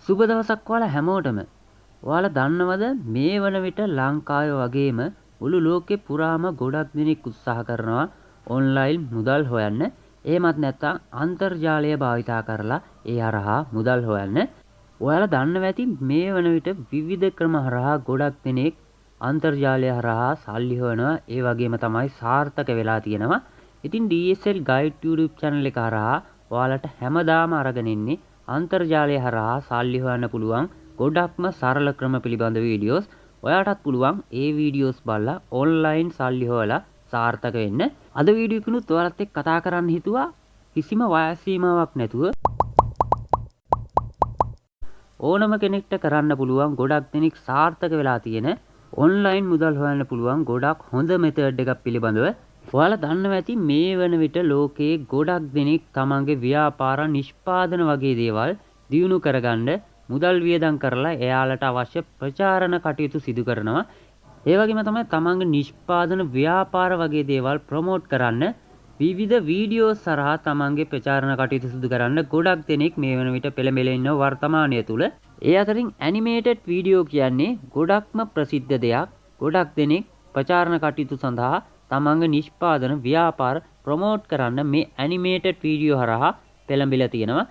සුබ දවසක් ඔයාලා හැමෝටම. ඔයාලා දන්නවද මේ වන විට ලංකාවේ වගේම මුළු ලෝකෙ පුරාම ගොඩක් දෙනෙක් උත්සාහ කරනවා ඔන්ලයින් මුදල් හොයන්න. එහෙමත් නැත්නම් අන්තර්ජාලය භාවිතා කරලා ඒ හරහා මුදල් හොයන්න. ඔයාලා දන්නවා ඇති මේ වන විට විවිධ ක්‍රම හරහා ගොඩක් දෙනෙක් අන්තර්ජාලය හරහා සල්ලි හොයනවා. ඒ වගේම තමයි සාර්ථක වෙලා තියෙනවා. ඉතින් DSL Guide YouTube channel එක හරහා ඔයාලට හැමදාම අරගෙන ඉන්නේ අන්තර්ජාලය හරහා සල්ලි හොයන්න පුළුවන් ගොඩක්ම සරල ක්‍රම පිළිබඳ වීඩියෝස්. ඔයාටත් පුළුවන් ඒ වීඩියෝස් බලලා ඔන්ලයින් සල්ලි හොයලා සාර්ථක වෙන්න. අද වීඩියෝ එකනොත් ඔයාලත් එක්ක කතා කරන්න හිතුවා කිසිම වයස් සීමාවක් නැතුව ඕනම කෙනෙක්ට කරන්න පුළුවන් ගොඩක් දෙනෙක් සාර්ථක වෙලා තියෙන ඔන්ලයින් මුදල් හොයන්න පුළුවන් ගොඩක් හොඳ මෙතඩ් එකක් පිළිබඳව ඔයාලා දන්නවා ඇති මේ වන විට ලෝකයේ ගොඩක් දෙනෙක් තමන්ගේ ව්‍යාපාර නිෂ්පාදන වගේ දේවල් දියුණු කරගන්න මුදල් වියදම් කරලා එයාලට අවශ්‍ය ප්‍රචාරණ කටයුතු සිදු කරනවා. ඒ වගේම තමයි තමන්ගේ නිෂ්පාදන ව්‍යාපාර වගේ දේවල් ප්‍රොමෝට් කරන්න විවිධ වීඩියෝස් හරහා තමන්ගේ ප්‍රචාරණ කටයුතු සිදු කරන්න ගොඩක් දෙනෙක් මේ වන විට පෙළඹෙලා ඉන්න වර්තමානය තුල. ඒ අතරින් ඇනිමේටඩ් වීඩියෝ කියන්නේ ගොඩක්ම ප්‍රසිද්ධ දෙයක්. ගොඩක් දෙනෙක් ප්‍රචාරණ කටයුතු සඳහා තමන්ගේ නිෂ්පාදන ව්‍යාපාර ප්‍රොමෝට් කරන්න මේ ඇනිමේටඩ් වීඩියෝ හරහා පෙළඹිලා තියෙනවා.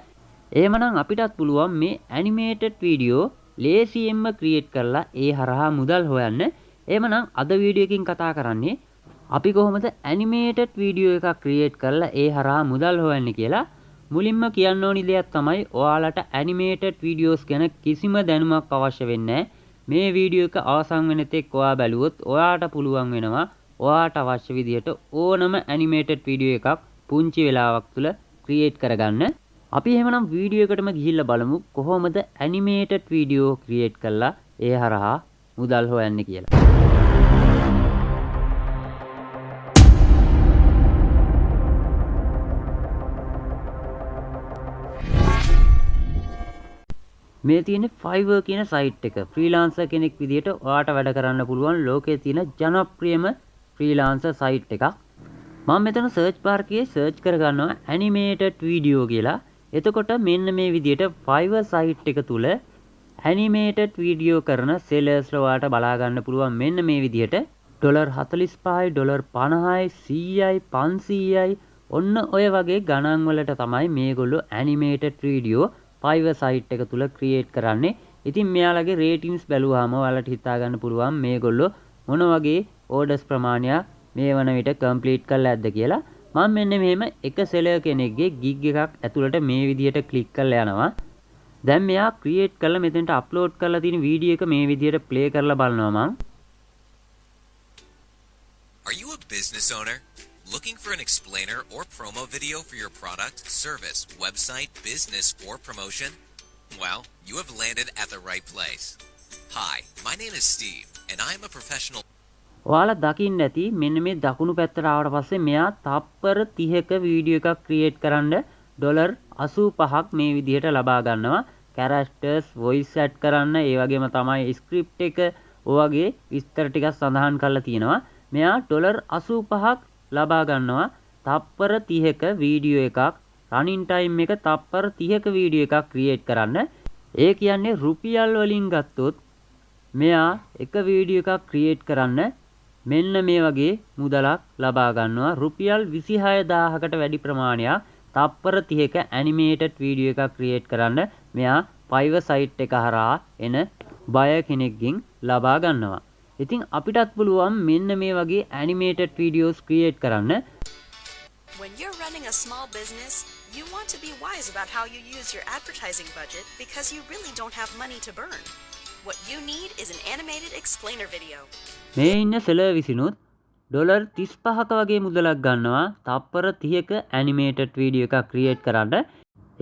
එහෙමනම් අපිටත් පුළුවන් මේ ඇනිමේටඩ් වීඩියෝ ලේසියෙන්ම ක්‍රියේට් කරලා ඒ හරහා මුදල් හොයන්න. එහෙමනම් අද වීඩියෝ එකකින් කතා කරන්නේ අපි කොහොමද ඇනිමේටඩ් වීඩියෝ එකක් ක්‍රියේට් කරලා ඒ හරහා මුදල් හොයන්නේ කියලා. මුලින්ම කියන්න ඕනි දෙයක් තමයි ඔයාලට ඇනිමේටඩ් වීඩියෝස් ගැන කිසිම දැනුමක් අවශ්‍ය වෙන්නේ නැහැ. මේ වීඩියෝ එක අවසන් වෙන තෙක් ඔයා බැලුවොත් ඔයාට පුළුවන් වෙනවා ඔයාට අවශ්‍ය විදිහට ඕනම ඇනිමේටඩ් වීඩියෝ එකක් පුංචි වෙලාවක් තුල ක්‍රියේට් කරගන්න. අපි එහෙමනම් වීඩියෝ එකටම ගිහිල්ලා බලමු කොහොමද ඇනිමේටඩ් වීඩියෝ ක්‍රියේට් කරලා ඒ හරහා මුදල් හොයන්නේ කියලා. මේ තියෙන Fiverr කියන සයිට් එක. ෆ්‍රීලාන්සර් කෙනෙක් විදිහට ඔයාට වැඩ කරන්න පුළුවන් ලෝකයේ තියෙන ජනප්‍රියම ෆ්‍රීලාන්සර් සයිට් එකක්. මම මෙතන සර්ච් බාර් එකේ සර්ච් කරගන්නවා ඇනිමේටඩ් වීඩියෝ කියලා. එතකොට මෙන්න මේ විදිහට Fiverr සයිට් එක තුල ඇනිමේටඩ් වීඩියෝ කරන සෙලර්ස්ලා ඔයාට බලා ගන්න පුළුවන් මෙන්න මේ විදිහට $45යි $50යි 100යි 500යි ඔන්න ඔය වගේ ගණන් වලට තමයි මේගොල්ලෝ ඇනිමේටඩ් වීඩියෝ Fiverr සයිට් එක තුල ක්‍රියේට් කරන්නේ. ඉතින් මෙයාලගේ රේටින්ග්ස් බැලුවාම ඔයාලට හිතා ගන්න පුළුවන් මේගොල්ලෝ මොන වගේ ඕඩර්ස් ප්‍රමාණයක් මේ වන විට කම්ප්ලීට් කරලා ඇද්ද කියලා. මම මෙන්න මෙහෙම එක සෙලර් කෙනෙක්ගේ ගිග් එකක් ඇතුළට මේ විදිහට ක්ලික් කරලා යනවා. දැන් මෙයා ක්‍රියේට් කරලා මෙතෙන්ට අප්ලෝඩ් කරලා තියෙන වීඩියෝ එක මේ විදිහට ප්ලේ කරලා බලනවා මම. Are you a business owner? Looking for an explainer or promo video for your product, service, website, business, or promotion? Well, you have landed at the right place. Hi, my name is Steve, and I am a professional. ඔයාලා දකින්න ඇති මෙන්න මේ දකුණු පැත්තට ආවට පස්සේ මෙයා තප්පර 30ක වීඩියෝ එකක් ක්‍රියේට් කරන්න $85ක් මේ විදිහට ලබා ගන්නවා. කැරක්ටර්ස් වොයිස් ඇඩ් කරන්න ඒ වගේම තමයි ස්ක්‍රිප්ට් එක ඔයගේ විස්තර ටිකක් සඳහන් කරලා තියෙනවා. මෙයා $85ක් ලබා ගන්නවා තප්පර 30ක වීඩියෝ එකක් රනින් ටයිම් එක තප්පර 30ක වීඩියෝ එකක් ක්‍රියේට් කරන්න. ඒ කියන්නේ රුපියල් වලින් ගත්තොත් මෙයා එක වීඩියෝ එකක් ක්‍රියේට් කරන්න මෙන්න මේ වගේ මුදලක් ලබා ගන්නවා. රුපියල් 26000කට වැඩි ප්‍රමාණයක් තප්පර 30ක ඇනිමේටඩ් වීඩියෝ එකක් ක්‍රියේට් කරන්න මෙයා Fiverr සයිට් එක හරහා එන බය කෙනෙක්ගෙන් ලබා ගන්නවා. ඉතින් අපිටත් පුළුවන් මෙන්න මේ වගේ ඇනිමේටඩ් වීඩියෝස් ක්‍රියේට් කරන්න. When you're running a small business, you want to be wise about how you use your advertising budget because you really don't have money to burn. What you need is an animated explainer video. මේ ඉන්න seller විසිනුත් $35ක වගේ මුදලක් ගන්නවා තප්පර 30ක animated video එකක් create කරන්න.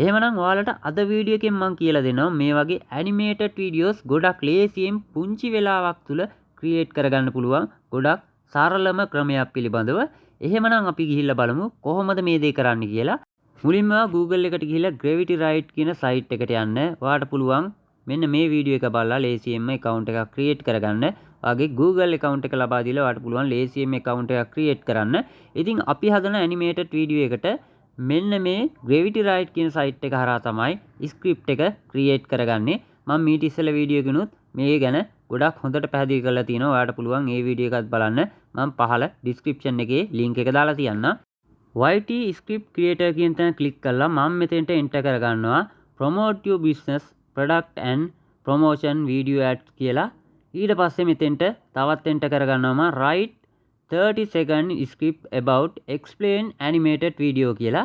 එහෙමනම් ඔයාලට අද වීඩියෝ එකෙන් මම කියලා දෙනවා මේ වගේ ඇනිමේටඩ් වීඩියෝස් ගොඩක් ලේසියෙන් පුංචි වෙලාවක් තුල ක්‍රියේට් කරගන්න පුළුවන් ගොඩක් සරලම ක්‍රමයක් පිළිබඳව. එහෙමනම් අපි ගිහිල්ලා බලමු කොහොමද මේ දේ කරන්නේ කියලා. මුලින්ම Google එකට ගිහිල්ලා Gravity Right කියන සයිට් එකට යන්න. ඔයාට පුළුවන් මෙන්න මේ වීඩියෝ එක බලලා ලේසියෙන්ම account එකක් ක්‍රියේට් කරගන්න. ඔයාගේ Google account එක ලබා දීලා ඔයාට පුළුවන් ලේසියෙන්ම account එකක් ක්‍රියේට් කරන්න. ඉතින් අපි හදන animated වීඩියෝ එකට මෙන්න මේ gravity right කියන site එක හරහා තමයි script එක create කරගන්නේ. මම මීට ඉස්සෙල්ලා වීඩියෝ එකනොත් මේ ගැන ගොඩක් හොඳට පැහැදිලි කරලා තියෙනවා. ඔයාලට පුළුවන් ඒ වීඩියෝ එකත් බලන්න. මම පහළ description එකේ link එක දාලා තියන්නම්. YT script creator කියන තැන click කරලා මම මෙතෙන්ට enter කරගන්නවා promote your business product and promotion video ads කියලා. ඊට පස්සේ මෙතෙන්ට තවත් enter කරගන්නවා write 30 second script about explain animated video කියලා.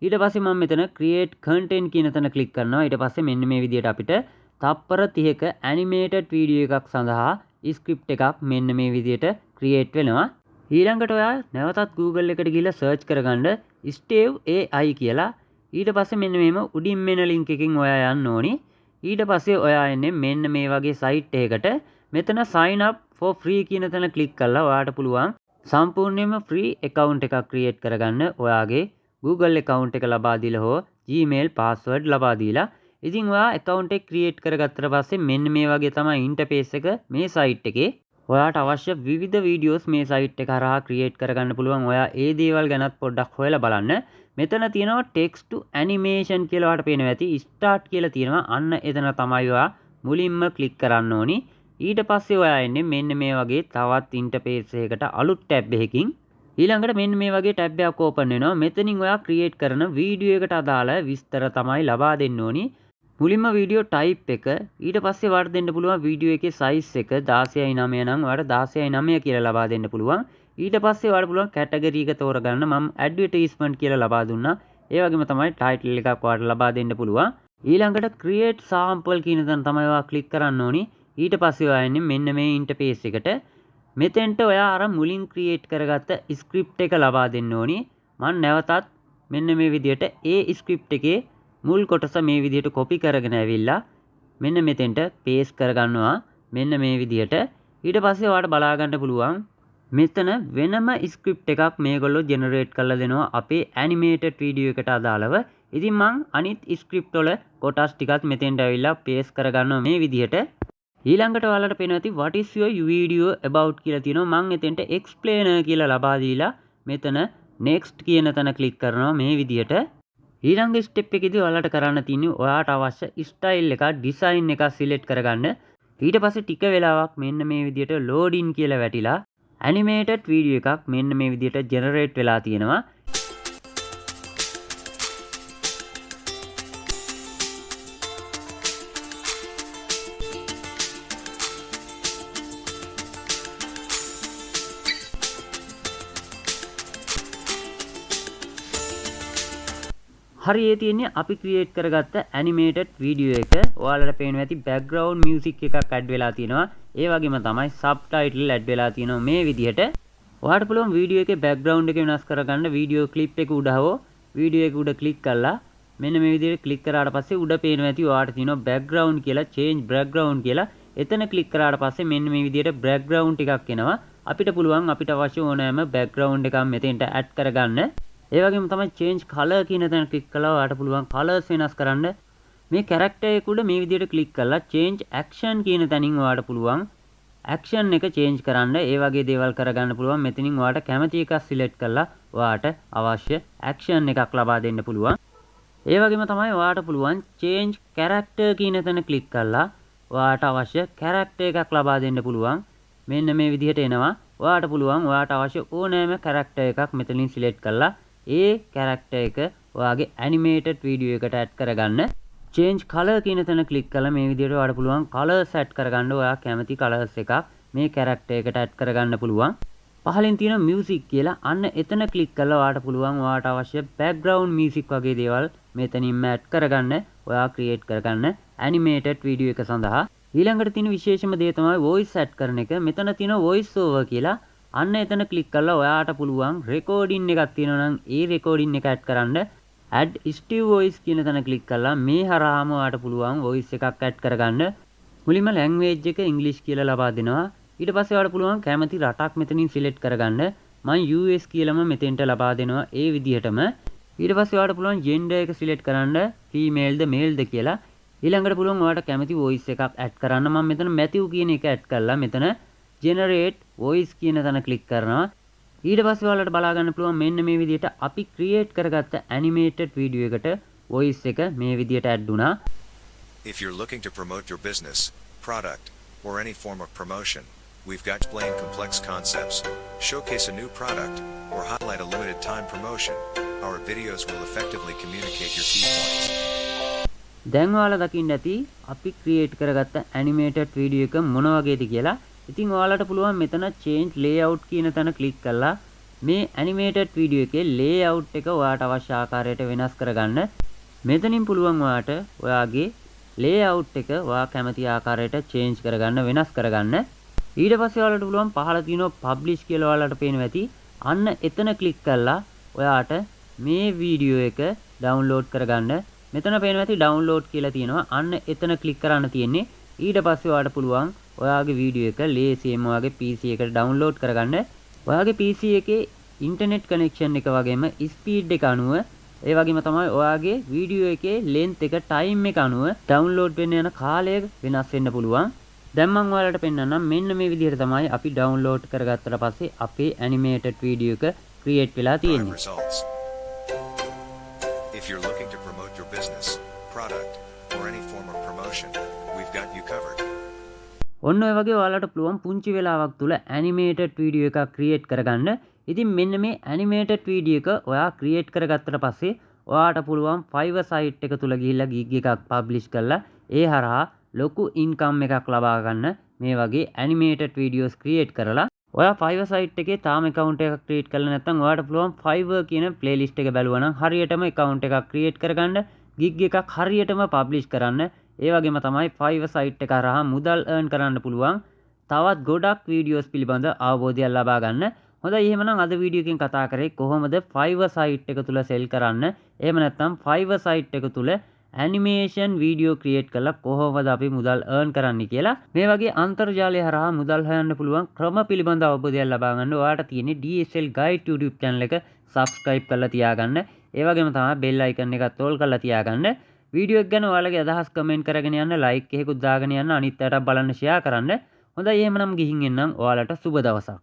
ඊට පස්සේ මම මෙතන create content කියන තැන click කරනවා. ඊට පස්සේ මෙන්න මේ විදිහට අපිට තප්පර 30ක animated video එකක් සඳහා script එකක් මෙන්න මේ විදිහට create වෙනවා. ඊළඟට ඔයා නැවතත් Google එකට ගිහලා search කරගන්න Stave AI කියලා. ඊට පස්සේ මෙන්න මේම උඩින් මෙන link එකකින් ඔයා යන්න ඕනි. ඊට පස්සේ ඔයා එන්නේ මෙන්න මේ වගේ site එකකට. මෙතන sign up for free කියන තැන click කරලා ඔයාට පුළුවන් සම්පූර්ණයෙන්ම free account එකක් create කරගන්න. ඔයාගේ Google account එක ලබා දීලා හෝ Gmail password ලබා දීලා. ඉතින් ඔයා account එක create කරගත්තට පස්සේ මෙන්න මේ වගේ තමයි interface එක මේ site එකේ. ඔයාට අවශ්‍ය විවිධ videos මේ site එක හරහා create කරගන්න පුළුවන්. ඔයා ඒ දේවල් ගැනත් පොඩ්ඩක් හොයලා බලන්න. මෙතන තියෙනවා text to animation කියලා ඔයාට පේනවා ඇති. start කියලා තියෙනවා. අන්න එතන තමයි ඔයා මුලින්ම click කරන්න ඕනි. ඊට පස්සේ ඔයා එන්නේ මෙන්න මේ වගේ තවත් interface එකකට අලුත් tab එකකින්. ඊළඟට මෙන්න මේ වගේ tab එකක් open වෙනවා. මෙතනින් ඔයා create කරන වීඩියෝ එකට අදාළ විස්තර තමයි ලබා දෙන්න ඕනි. මුලින්ම වීඩියෝ type එක, ඊට පස්සේ ඔයාලට දෙන්න පුළුවන් වීඩියෝ එකේ size එක 16:9 නම් ඔයාලට 16:9 කියලා ලබා දෙන්න පුළුවන්. ඊට පස්සේ ඔයාලට පුළුවන් category එක තෝරගන්න. මම advertisement කියලා ලබා දුන්නා. ඒ වගේම තමයි title එකක් ඔයාලට ලබා දෙන්න පුළුවන්. ඊළඟට create sample කියන තැන තමයි ඔයා click කරන්න ඕනි. ඊට පස්සේ ඔයා එන්නේ මෙන්න මේ interface එකට. මෙතෙන්ට ඔයා අර මුලින් create කරගත්ත script එක ලබා දෙන්න ඕනි. මම නැවතත් මෙන්න මේ විදිහට ඒ script එකේ මුල් කොටස මේ විදිහට copy කරගෙන ඇවිල්ලා මෙන්න මෙතෙන්ට paste කරගන්නවා. මෙන්න මේ විදිහට. ඊට පස්සේ ඔයාලට බලා ගන්න පුළුවන් මෙතන වෙනම script එකක් මේගොල්ලෝ generate කරලා දෙනවා අපේ animated video එකට අදාළව. ඉතින් මං අනිත් script වල කොටස් ටිකත් මෙතෙන්ට ඇවිල්ලා paste කරගන්නවා මේ විදිහට. ඊළඟට ඔයාලට පේනවා ඇති what is your video about කියලා තියෙනවා. මං එතෙන්ට explainer කියලා ලබා දීලා මෙතන next කියන තැන click කරනවා මේ විදිහට. ඊළඟ step එකේදී ඔයාලට කරන්න තියෙන්නේ ඔයාට අවශ්‍ය style එක design එක select කරගන්න. ඊට පස්සේ ටික වෙලාවක් මෙන්න මේ විදිහට loading කියලා වැටිලා animated video එකක් මෙන්න මේ විදිහට generate වෙලා තියෙනවා. හරි ඒ තියෙන්නේ අපි ක්‍රියේට් කරගත්ත ඇනිමේටඩ් වීඩියෝ එක. ඔයාලට පේනවා ඇති බෑග්ග්‍රවුන්ඩ් මියුසික් එකක් ඇඩ් වෙලා තියෙනවා. ඒ වගේම තමයි සබ්ටයිටල් ඇඩ් වෙලා තියෙනවා මේ විදිහට. ඔයාලට පුළුවන් වීඩියෝ එකේ බෑග්ග්‍රවුන්ඩ් එක වෙනස් කරගන්න වීඩියෝ ක්ලිප් එක උඩ හෝ වීඩියෝ එක උඩ ක්ලික් කරලා මෙන්න මේ විදිහට ක්ලික් කරාට පස්සේ උඩ පේනවා ඇති ඔයාලට තියෙනවා බෑග්ග්‍රවුන්ඩ් කියලා change background කියලා. එතන ක්ලික් කරාට පස්සේ මෙන්න මේ විදිහට බෑග්ග්‍රවුන්ඩ් ටිකක් එනවා. අපිට පුළුවන් අපිට අවශ්‍ය ඕනෑම බෑග්ග්‍රවුන්ඩ් එකක් මෙතෙන්ට ඇඩ් කරගන්න. ඒ වගේම තමයි change color කියන තැන ක්ලික් කළා ඔයාලට පුළුවන් colors වෙනස් කරන්න. මේ character එක උඩ මේ විදිහට ක්ලික් කරලා change action කියන තැනින් ඔයාලට පුළුවන් action එක change කරන්න. ඒ වගේ දේවල් කරගන්න පුළුවන්. මෙතනින් ඔයාලට කැමති එකක් select කරලා ඔයාලට අවශ්‍ය action එකක් ලබා දෙන්න පුළුවන්. ඒ වගේම තමයි ඔයාලට පුළුවන් change character කියන තැන ක්ලික් කරලා ඔයාලට අවශ්‍ය character එකක් ලබා දෙන්න පුළුවන්. මෙන්න මේ විදිහට එනවා. ඔයාලට පුළුවන් ඔයාලට අවශ්‍ය ඕනෑම character එකක් මෙතනින් select කරලා ඒ character එක ඔයාගේ animated video එකට add කරගන්න. change color කියන තැන click කරලා මේ විදිහට ඔයාලට පුළුවන් colors add කරගන්න. ඔයා කැමති colors එකක් මේ character එකට add කරගන්න පුළුවන්. පහලින් තියෙන music කියලා අන්න එතන click කරලා ඔයාලට පුළුවන් ඔයාට අවශ්‍ය background music වගේ දේවල් මෙතනින්ම add කරගන්න. ඔයා create කරගන්න animated video එක සඳහා. ඊළඟට තියෙන විශේෂම දේ තමයි voice add කරන එක. මෙතන තියෙන voice over කියලා අන්න එතන ක්ලික් කරලා ඔයාට පුළුවන් රෙකෝඩින් එකක් තියෙනවා නම් ඒ රෙකෝඩින් එක ඇඩ් කරන්න. add steve voice කියන තැන ක්ලික් කරලා මේ හරහාම ඔයාට පුළුවන් voice එකක් ඇඩ් කරගන්න. මුලින්ම language එක english කියලා ලබා දෙනවා. ඊට පස්සේ ඔයාට පුළුවන් කැමති රටක් මෙතනින් select කරගන්න. මම US කියලාම මෙතෙන්ට ලබා දෙනවා ඒ විදිහටම. ඊට පස්සේ ඔයාට පුළුවන් gender එක select කරන්න female ද male ද කියලා. ඊළඟට පුළුවන් ඔයාට කැමති voice එකක් ඇඩ් කරන්න. මම මෙතන Matthew කියන එක ඇඩ් කරලා මෙතන generate voice කියන තැන ක්ලික් කරනවා. ඊට පස්සේ ඔයාලට බලා ගන්න පුළුවන් මෙන්න මේ විදිහට අපි ක්‍රියේට් කරගත්ත ඇනිමේටඩ් වීඩියෝ එකට වොයිස් එක මේ විදිහට ඇඩ් වුණා. If you're looking to promote your business, product, or any form of promotion, we've got explain complex concepts, showcase a new product, or highlight a limited time promotion. Our videos will effectively communicate your key points. දැන් ඔයාලා දකින්න ඇති අපි create කරගත්ත animated video එක මොන වගේද කියලා. ඉතින් ඔයාලට පුළුවන් මෙතන change layout කියන තැන ක්ලික් කරලා මේ ඇනිමේටඩ් වීඩියෝ එකේ layout එක ඔයාට අවශ්‍ය ආකාරයට වෙනස් කරගන්න. මෙතනින් පුළුවන් ඔයාට ඔයාගේ layout එක ඔයා කැමති ආකාරයට change කරගන්න වෙනස් කරගන්න. ඊට පස්සේ ඔයාලට පුළුවන් පහළ තියෙන publish කියලා ඔයාලට පේනවා ඇති. අන්න එතන ක්ලික් කරලා ඔයාට මේ වීඩියෝ එක download කරගන්න. මෙතන පේනවා ඇති download කියලා තියෙනවා. අන්න එතන ක්ලික් කරන්න තියෙන්නේ. ඊට පස්සේ ඔයාලට පුළුවන් ඔයාගේ වීඩියෝ එක ලේසියෙන්ම ඔයාගේ PC එකට download කරගන්න. ඔයාගේ PC එකේ ඉන්ටර්නෙට් කනෙක්ෂන් එක වගේම ස්පීඩ් එක අනුව ඒ වගේම තමයි ඔයාගේ වීඩියෝ එකේ length එක time එක අනුව download වෙන්න යන කාලය වෙනස් වෙන්න පුළුවන්. දැන් මම ඔයාලට පෙන්නන්නම් මෙන්න මේ විදිහට තමයි අපි download කරගත්තට පස්සේ අපේ animated වීඩියෝ එක create වෙලා තියෙන්නේ. Results. If you're looking to promote your business, product, or any form of promotion, we've got you covered. ඔන්න ඔය වගේ ඔයාලට පුළුවන් පුංචි වෙලාවක් තුල animated වීඩියෝ එකක් create කරගන්න. ඉතින් මෙන්න මේ animated වීඩියෝ එක ඔයා create කරගත්තට පස්සේ ඔයාට පුළුවන් Fiverr site එක තුල ගිහිල්ලා gig එකක් publish කරලා ඒ හරහා ලොකු income එකක් ලබා ගන්න මේ වගේ animated videos create කරලා ඔයා Fiverr site එකේ තාම account එකක් create කරලා නැත්නම් ඔයාට පුළුවන් Fiverr කියන playlist එක බැලුවා නම් හරියටම account එකක් create කරගන්න gig එකක් හරියටම publish කරන්න. ඒ වගේම තමයි Fiverr site එක හරහා මුදල් earn කරන්න පුළුවන්. තවත් ගොඩක් videos පිළිබඳ අවබෝධයක් ලබා ගන්න. හොඳයි එහෙමනම් අද වීඩියෝ එකෙන් කතා කරේ කොහොමද Fiverr site එක තුල sell කරන්න. එහෙම නැත්නම් Fiverr site එක තුල animation video create කරලා කොහොමද අපි මුදල් earn කරන්නේ කියලා. මේ වගේ අන්තර්ජාලය හරහා මුදල් හොයන්න පුළුවන් ක්‍රම පිළිබඳ අවබෝධයක් ලබා ගන්න ඔයාට තියෙන්නේ DSL Guide YouTube channel එක subscribe කරලා තියාගන්න. ඒ වගේම තමයි bell icon එකත් all කරලා තියාගන්න. වීඩියෝ එක ගැන ඔයාලගේ අදහස් කමෙන්ට් කරගෙන යන්න, like එකකුත් දාගෙන යන්න, අනිත් අයටත් බලන්න share කරන්න. හොඳයි එහෙමනම් ගිහින් එන්නම්. ඔයාලට සුබ දවසක්.